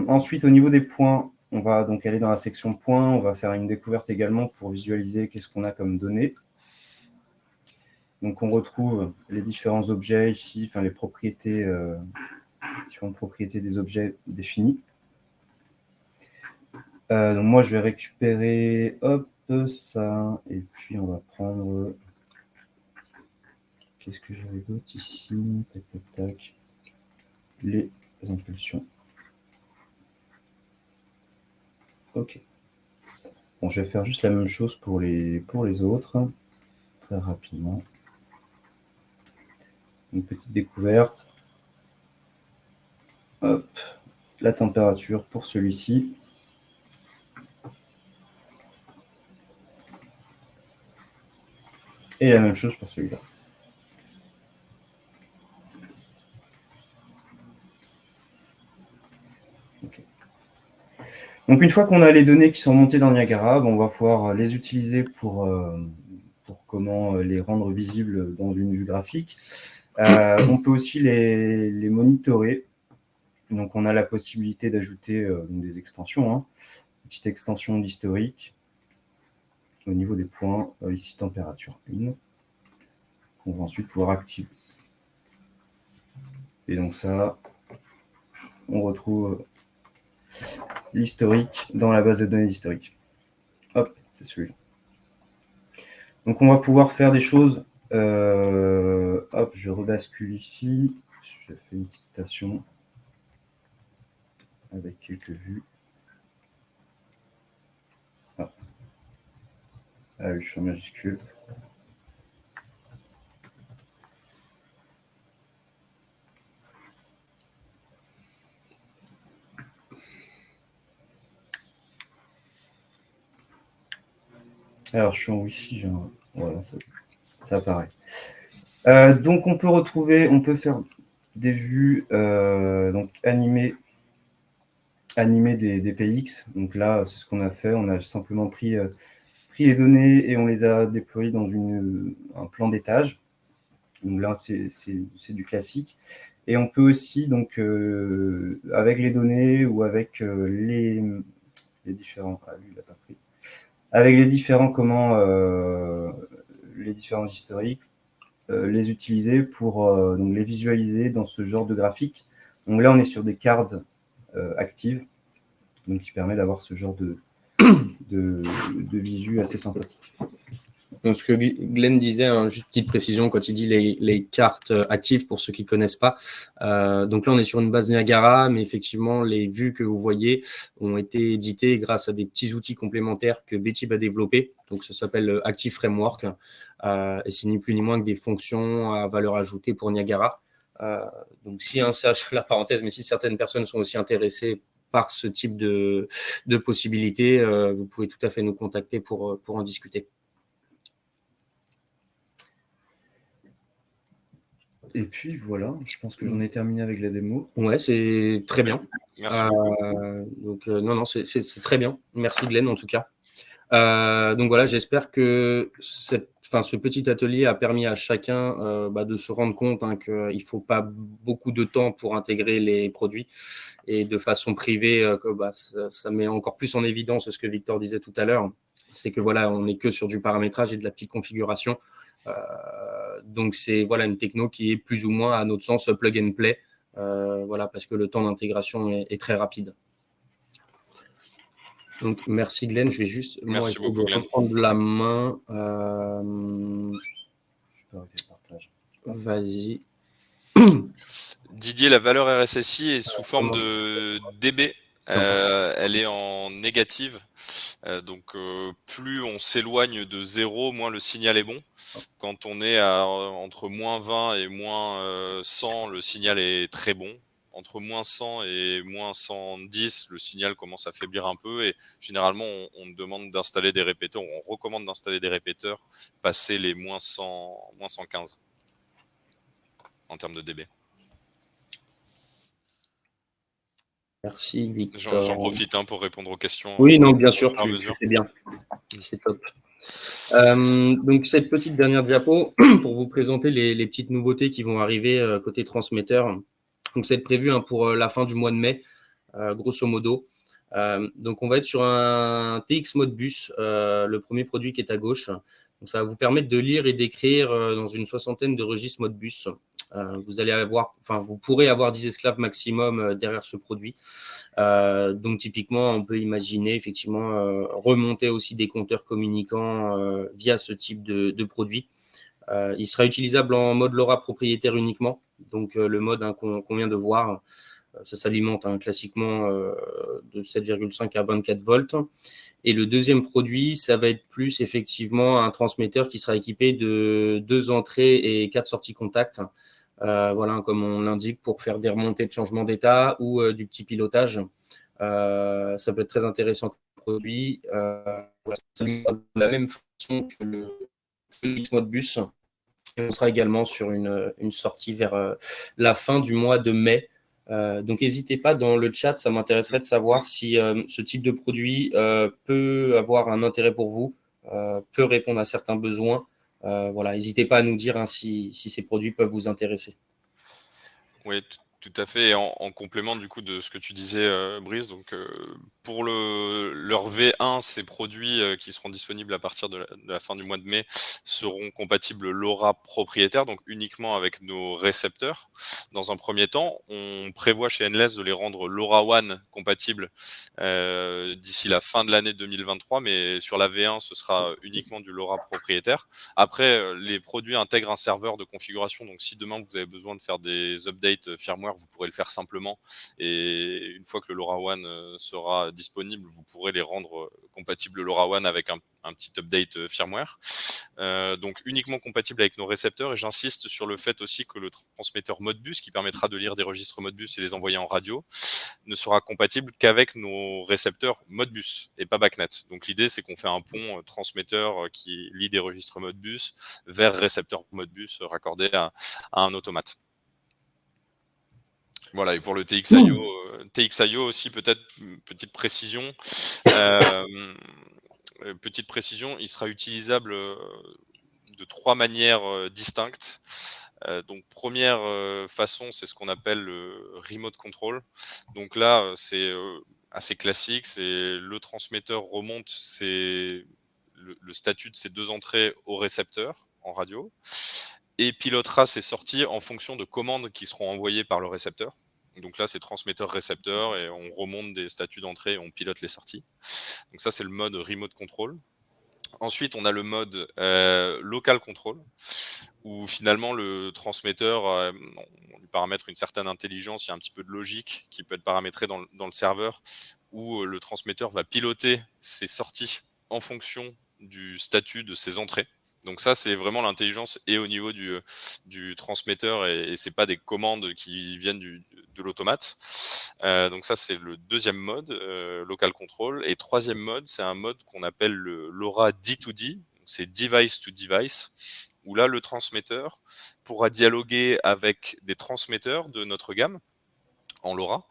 Ensuite, au niveau des points, on va donc aller dans la section points. On va faire une découverte également pour visualiser qu'est-ce qu'on a comme données. Donc, on retrouve les différents objets ici, enfin les propriétés, différentes propriétés des objets définis. Donc, moi, je vais récupérer, hop, ça, et puis on va prendre... Qu'est-ce que j'avais d'autre ici? Tac, tac, tac. Les impulsions. Ok. Bon, je vais faire juste la même chose pour les autres, très rapidement. Une petite découverte. Hop. La température pour celui-ci. Et la même chose pour celui-là. Okay. Donc une fois qu'on a les données qui sont montées dans Niagara, on va pouvoir les utiliser pour comment les rendre visibles dans une vue graphique. On peut aussi les monitorer. Donc on a la possibilité d'ajouter des extensions. Une petite extension d'historique au niveau des points, ici température 1, qu'on va ensuite pouvoir activer. Et donc ça, on retrouve l'historique dans la base de données d'historique. Hop, c'est celui-là. Donc on va pouvoir faire des choses. Hop, je rebascule ici. Je fais une petite station avec quelques vues. Ah oui, je suis en majuscule. Alors, je suis en Wi-Fi, voilà, ça apparaît. Donc, on peut faire des vues, donc animer des PX. Donc là, c'est ce qu'on a fait. On a simplement pris les données et on les a déployées dans un plan d'étage. Donc là, c'est du classique. Et on peut aussi, donc, avec les données ou avec les différents... Ah, lui, il n'a pas pris. Avec les différents historiques, les utiliser pour donc les visualiser dans ce genre de graphique. Donc là, on est sur des cartes actives, donc qui permet d'avoir ce genre de visu assez sympathique. Donc, ce que Glenn disait, juste petite précision, quand il dit les cartes actives, pour ceux qui ne connaissent pas. Donc là, on est sur une base Niagara, mais effectivement, les vues que vous voyez ont été éditées grâce à des petits outils complémentaires que Betib a développés. Donc, ça s'appelle Active Framework. Et c'est ni plus ni moins que des fonctions à valeur ajoutée pour Niagara. Donc, si la parenthèse, mais si certaines personnes sont aussi intéressées par ce type de possibilités, vous pouvez tout à fait nous contacter pour en discuter. Et puis voilà, je pense que j'en ai terminé avec la démo. Ouais, c'est très bien. Merci. Donc non, c'est très bien. Merci Glenn en tout cas. Donc voilà, j'espère que ce petit atelier a permis à chacun de se rendre compte qu'il ne faut pas beaucoup de temps pour intégrer les produits et de façon privée, ça met encore plus en évidence ce que Victor disait tout à l'heure. C'est que voilà, on n'est que sur du paramétrage et de la petite configuration. Donc c'est une techno qui est plus ou moins à notre sens plug and play, parce que le temps d'intégration est très rapide. Donc merci Glenn, je vais juste reprendre la main. Vas-y. Didier, la valeur RSSI est sous forme de DB. Elle est en négative. Donc, plus on s'éloigne de 0, moins le signal est bon. Quand on est entre -20 et -100, le signal est très bon. Entre -100 et -110, le signal commence à faiblir un peu et généralement, on demande d'installer des répéteurs, on recommande d'installer des répéteurs passé les -100, -115 en termes de dB. Merci J'en Victor. profite pour répondre aux questions. Oui, non, bien au sûr, fur et à tu mesure. fais bien. C'est top. Donc cette petite dernière diapo pour vous présenter les petites nouveautés qui vont arriver côté transmetteur. Donc c'est prévu pour la fin du mois de mai, grosso modo. Donc on va être sur un TX Modbus, le premier produit qui est à gauche. Donc ça va vous permettre de lire et d'écrire dans une 60aine de registres Modbus. Vous pourrez avoir 10 esclaves maximum derrière ce produit. Donc typiquement, on peut imaginer effectivement remonter aussi des compteurs communicants via ce type de produit. Il sera utilisable en mode LoRa propriétaire uniquement, donc le mode qu'on vient de voir. Ça s'alimente classiquement de 7,5 à 24 volts. Et le deuxième produit, ça va être plus effectivement un transmetteur qui sera équipé de 2 entrées et 4 sorties contact. Voilà, comme on l'indique, pour faire des remontées de changement d'état ou du petit pilotage. Ça peut être très intéressant comme produit. Ça de la même façon que le X-Modbus. Et on sera également sur une sortie vers la fin du mois de mai. Donc n'hésitez pas dans le chat, ça m'intéresserait de savoir si ce type de produit peut avoir un intérêt pour vous, peut répondre à certains besoins. Voilà, n'hésitez pas à nous dire si ces produits peuvent vous intéresser. Oui, tout à fait. Et en complément du coup de ce que tu disais, Brice, donc pour leur V1, ces produits qui seront disponibles à partir de la fin du mois de mai seront compatibles LoRa propriétaire, donc uniquement avec nos récepteurs. Dans un premier temps, on prévoit chez Endless de les rendre LoRaWAN compatibles d'ici la fin de l'année 2023, mais sur la V1, ce sera uniquement du LoRa propriétaire. Après, les produits intègrent un serveur de configuration, donc si demain vous avez besoin de faire des updates firmware, vous pourrez le faire simplement. Et une fois que le LoRaWAN sera disponible, vous pourrez les rendre compatibles LoRaWAN avec un petit update firmware. Donc uniquement compatible avec nos récepteurs. Et j'insiste sur le fait aussi que le transmetteur Modbus, qui permettra de lire des registres Modbus et les envoyer en radio, ne sera compatible qu'avec nos récepteurs Modbus et pas BACnet. Donc l'idée, c'est qu'on fait un pont transmetteur qui lit des registres Modbus vers récepteur Modbus raccordé à un automate. Voilà, et pour le TXIO aussi, peut-être une petite précision. Petite précision, il sera utilisable de 3 manières distinctes. Donc première façon, c'est ce qu'on appelle le remote control. Donc là, c'est assez classique, c'est le transmetteur remonte le statut de ces 2 entrées au récepteur en radio et pilotera ses sorties en fonction de commandes qui seront envoyées par le récepteur. Donc là, c'est transmetteur-récepteur et on remonte des statuts d'entrée et on pilote les sorties. Donc ça, c'est le mode remote control. Ensuite, on a le mode local control, où finalement le transmetteur, on lui paramètre une certaine intelligence, il y a un petit peu de logique qui peut être paramétrée dans le serveur, où le transmetteur va piloter ses sorties en fonction du statut de ses entrées. Donc ça, c'est vraiment l'intelligence et au niveau du transmetteur et c'est pas des commandes qui viennent de l'automate. Donc ça, c'est le deuxième mode, local control. Et troisième mode, c'est un mode qu'on appelle le LoRa D2D, c'est device to device, où là, le transmetteur pourra dialoguer avec des transmetteurs de notre gamme en LoRa.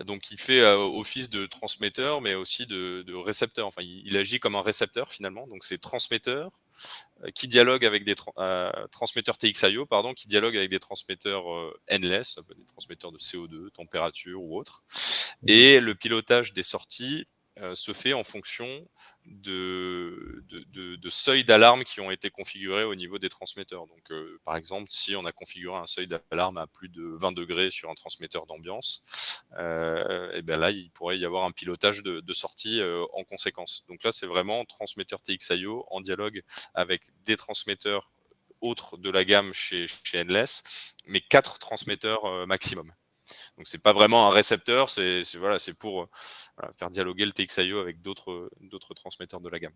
Donc il fait office de transmetteur, mais aussi de récepteur. Enfin, il agit comme un récepteur finalement. Donc c'est transmetteur qui dialogue avec des transmetteurs TXIO, qui dialogue avec des transmetteurs endless, ça peut être des transmetteurs de CO2, température ou autre. Et le pilotage des sorties se fait en fonction de seuils d'alarme qui ont été configurés au niveau des transmetteurs. Donc, par exemple, si on a configuré un seuil d'alarme à plus de 20 degrés sur un transmetteur d'ambiance, et bien là, il pourrait y avoir un pilotage de sortie en conséquence. Donc là, c'est vraiment transmetteur TXIO en dialogue avec des transmetteurs autres de la gamme chez Endless, mais 4 transmetteurs maximum. Donc c'est pas vraiment un récepteur, c'est pour faire dialoguer le TXIO avec d'autres transmetteurs de la gamme.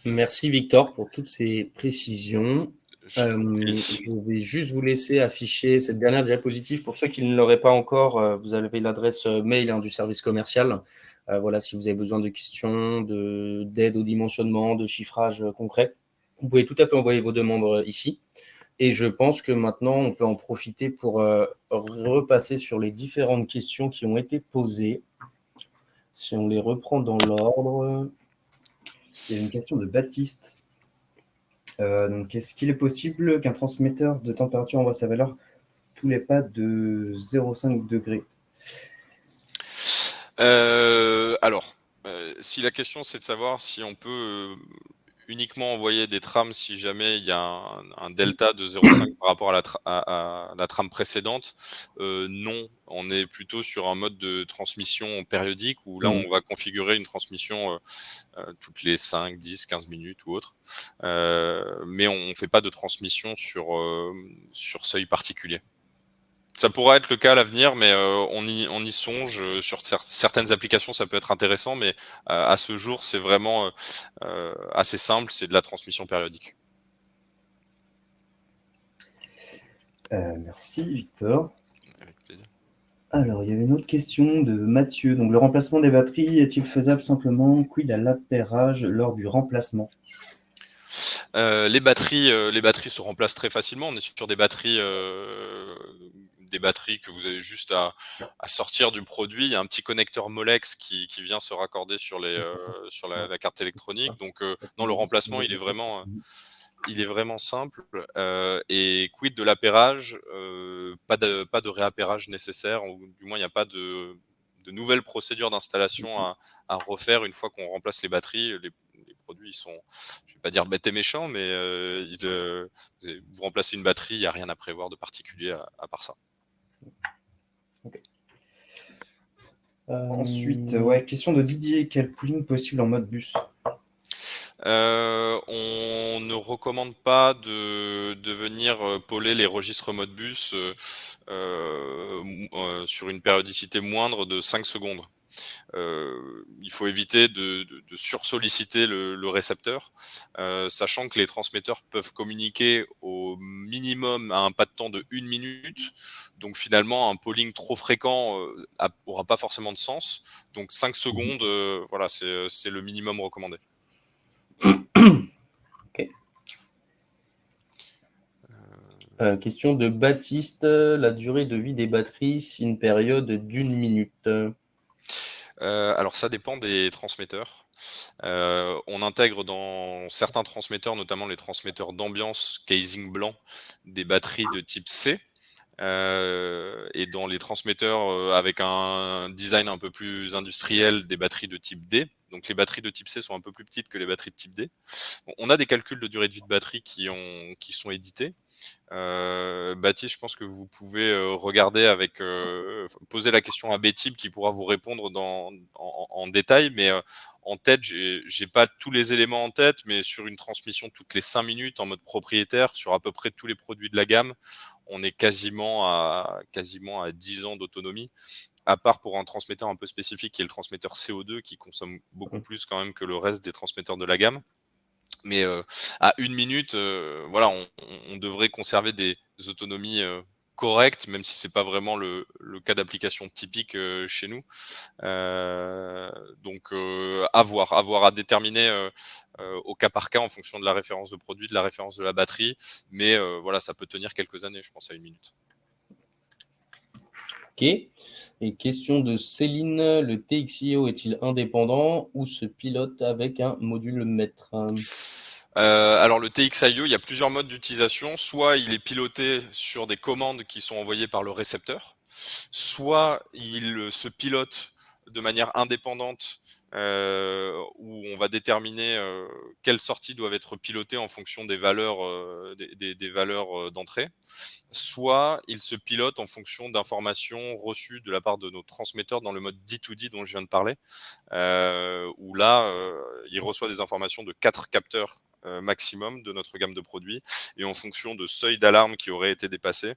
Merci Victor pour toutes ces précisions. Je vais juste vous laisser afficher cette dernière diapositive. Pour ceux qui ne l'auraient pas encore, vous avez l'adresse mail du service commercial. Voilà, si vous avez besoin de questions, d'aide au dimensionnement, de chiffrage concret, vous pouvez tout à fait envoyer vos demandes ici. Et je pense que maintenant, on peut en profiter pour repasser sur les différentes questions qui ont été posées. Si on les reprend dans l'ordre. Il y a une question de Baptiste. Donc, est-ce qu'il est possible qu'un transmetteur de température envoie sa valeur tous les pas de 0,5 degrés? Alors, si la question c'est de savoir si on peut uniquement envoyer des trames si jamais il y a un delta de 0,5 par rapport à la trame précédente, non, on est plutôt sur un mode de transmission périodique où là on va configurer une transmission toutes les 5, 10, 15 minutes ou autre, mais on ne fait pas de transmission sur seuil particulier. Ça pourrait être le cas à l'avenir, mais on y songe. Sur certaines applications, ça peut être intéressant, mais à ce jour, c'est vraiment assez simple, c'est de la transmission périodique. Merci Victor. Avec plaisir. Alors, il y avait une autre question de Mathieu. Donc, le remplacement des batteries est-il faisable simplement? Quid à l'appairage lors du remplacement? Les batteries se remplacent très facilement. On est sur des batteries que vous avez juste à sortir du produit. Il y a un petit connecteur Molex qui vient se raccorder sur la carte électronique. Donc non, le remplacement il est vraiment simple. Et quid de l'appairage? Pas de réappairage nécessaire, ou du moins il n'y a pas de nouvelles procédures d'installation à refaire une fois qu'on remplace les batteries. Les produits sont, je vais pas dire bêtes et méchants, mais vous remplacez une batterie, il n'y a rien à prévoir de particulier à part ça. Okay. Ensuite, question de Didier. Quel pooling possible en mode bus? On ne recommande pas de venir poler les registres mode bus sur une périodicité moindre de 5 secondes. Il faut éviter de sursolliciter le récepteur, sachant que les transmetteurs peuvent communiquer au minimum à un pas de temps de 1 minute. Donc finalement, un polling trop fréquent aura pas forcément de sens. Donc 5 secondes, voilà, c'est le minimum recommandé. Okay. Question de Baptiste, la durée de vie des batteries, c'est une période d'1 minute. Alors ça dépend des transmetteurs. On intègre dans certains transmetteurs, notamment les transmetteurs d'ambiance casing blanc, des batteries de type C. Et dans les transmetteurs avec un design un peu plus industriel, des batteries de type D. Donc les batteries de type C sont un peu plus petites que les batteries de type D. Bon, on a des calculs de durée de vie de batterie qui sont édités. Baptiste, je pense que vous pouvez regarder poser la question à Betib qui pourra vous répondre en détail, mais en tête, j'ai pas tous les éléments en tête, mais sur une transmission toutes les 5 minutes en mode propriétaire, sur à peu près tous les produits de la gamme, on est quasiment à 10 ans d'autonomie, à part pour un transmetteur un peu spécifique qui est le transmetteur CO2 qui consomme beaucoup plus quand même que le reste des transmetteurs de la gamme. Mais à 1 minute, voilà, on devrait conserver des autonomies correctes, même si c'est pas vraiment le cas d'application typique chez nous. Donc à voir, à déterminer au cas par cas en fonction de la référence de produit, de la référence de la batterie. Mais voilà, ça peut tenir quelques années, je pense, à 1 minute. Ok. Et question de Céline, le TXIO est-il indépendant ou se pilote avec un module maître? Alors le TXIO, il y a plusieurs modes d'utilisation. Soit il est piloté sur des commandes qui sont envoyées par le récepteur, soit il se pilote de manière indépendante où on va déterminer quelles sorties doivent être pilotées en fonction des valeurs des valeurs d'entrée. Soit il se pilote en fonction d'informations reçues de la part de nos transmetteurs dans le mode D2D dont je viens de parler, où là, il reçoit des informations de 4 capteurs maximum de notre gamme de produits, et en fonction de seuil d'alerte qui aurait été dépassé,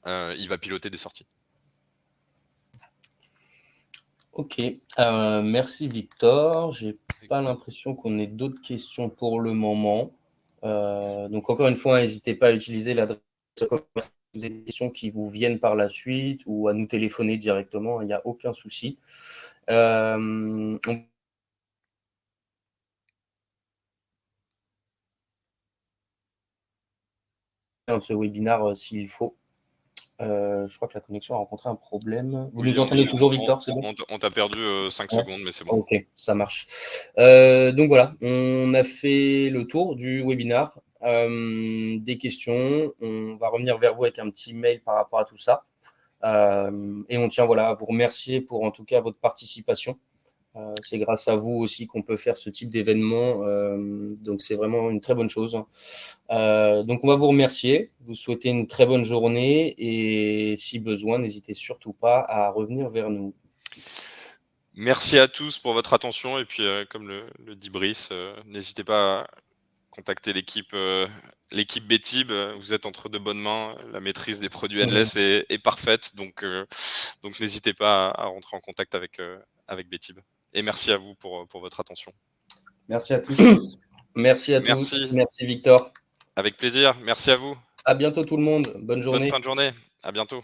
il va piloter des sorties. Ok, merci Victor. J'ai pas l'impression qu'on ait d'autres questions pour le moment. Donc encore une fois, n'hésitez pas à utiliser l'adresse commerciale si vous avez des questions qui vous viennent par la suite ou à nous téléphoner directement, il n'y a aucun souci. On ce webinaire s'il faut. Je crois que la connexion a rencontré un problème. Vous nous entendez toujours, Victor? C'est bon? On t'a perdu 5 secondes, mais c'est bon. Ok, ça marche. Donc voilà, on a fait le tour du webinaire. Des questions, on va revenir vers vous avec un petit mail par rapport à tout ça. Et on tient à vous remercier pour en tout cas votre participation. C'est grâce à vous aussi qu'on peut faire ce type d'événement. Donc, c'est vraiment une très bonne chose. Donc, on va vous remercier, vous souhaiter une très bonne journée et si besoin, n'hésitez surtout pas à revenir vers nous. Merci à tous pour votre attention et puis, comme le dit Brice, n'hésitez pas à contacter l'équipe Betib. Vous êtes entre de bonnes mains. La maîtrise des produits Endless est parfaite, donc n'hésitez pas à rentrer en contact avec Betib. Et merci à vous pour votre attention. Merci à tous. Merci à tous. Merci Victor. Avec plaisir. Merci à vous. À bientôt tout le monde. Bonne journée. Bonne fin de journée. À bientôt.